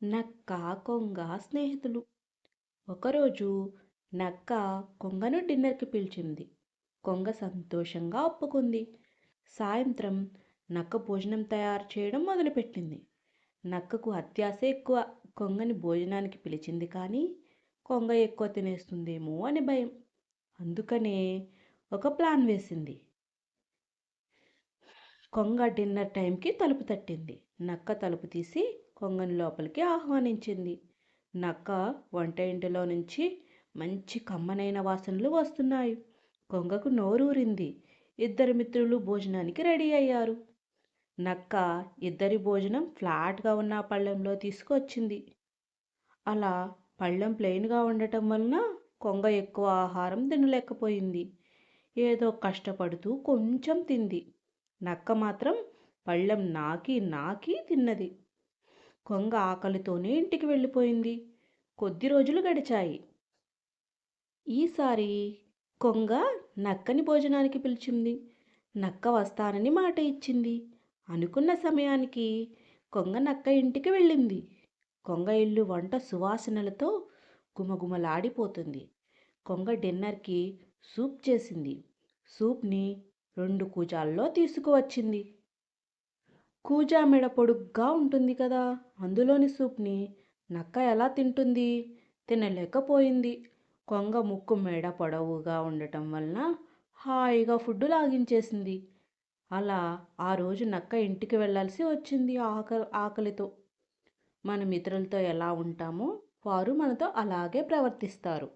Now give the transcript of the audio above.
నక్క కొంగ స్నేహితులు. ఒకరోజు నక్క కొంగను డిన్నర్కి పిలిచింది. కొంగ సంతోషంగా ఒప్పుకుంది. సాయంత్రం నక్క భోజనం తయారు చేయడం మొదలుపెట్టింది. నక్కకు అత్యాశ ఎక్కువ. కొంగని భోజనానికి పిలిచింది కానీ కొంగ ఎక్కువ తినేస్తుందేమో అని భయం. అందుకనే ఒక ప్లాన్ వేసింది. కొంగ డిన్నర్ టైంకి తలుపు తట్టింది. నక్క తలుపు తీసి కొంగని లోపలికి ఆహ్వానించింది. నక్క వంట ఇంటిలో నుంచి మంచి కమ్మనైన వాసనలు వస్తున్నాయి. కొంగకు నోరూరింది. ఇద్దరు మిత్రులు భోజనానికి రెడీ అయ్యారు. నక్క ఇద్దరి భోజనం ఫ్లాట్గా ఉన్న పళ్ళెంలో తీసుకొచ్చింది. అలా పళ్ళెం ప్లెయిన్గా ఉండటం వలన కొంగ ఎక్కువ ఆహారం తినలేకపోయింది. ఏదో కష్టపడుతూ కొంచెం తింది. నక్క మాత్రం పళ్ళెం నాకి నాకి తిన్నది. కొంగ ఆకలితోనే ఇంటికి వెళ్ళిపోయింది. కొద్ది రోజులు గడిచాయి. ఈసారి కొంగ నక్కని భోజనానికి పిలిచింది. నక్క వస్తానని మాట ఇచ్చింది. అనుకున్న సమయానికి కొంగ నక్క ఇంటికి వెళ్ళింది. కొంగ ఇల్లు వంట సువాసనలతో గుమగుమలాడిపోతుంది. కొంగ డిన్నర్కి సూప్ చేసింది. సూప్ని 2 కూజాల్లో తీసుకువచ్చింది. కూజా మెడ పొడుగ్గా ఉంటుంది కదా, అందులోని సూప్ని నక్క ఎలా తింటుంది? తినలేకపోయింది. కొంగ ముక్కు మెడ పొడవుగా ఉండటం వలన హాయిగా ఫుడ్ లాగించేసింది. అలా ఆ రోజు నక్క ఇంటికి వెళ్ళాల్సి వచ్చింది ఆకలితో. మన మిత్రులతో ఎలా ఉంటామో వారు మనతో అలాగే ప్రవర్తిస్తారు.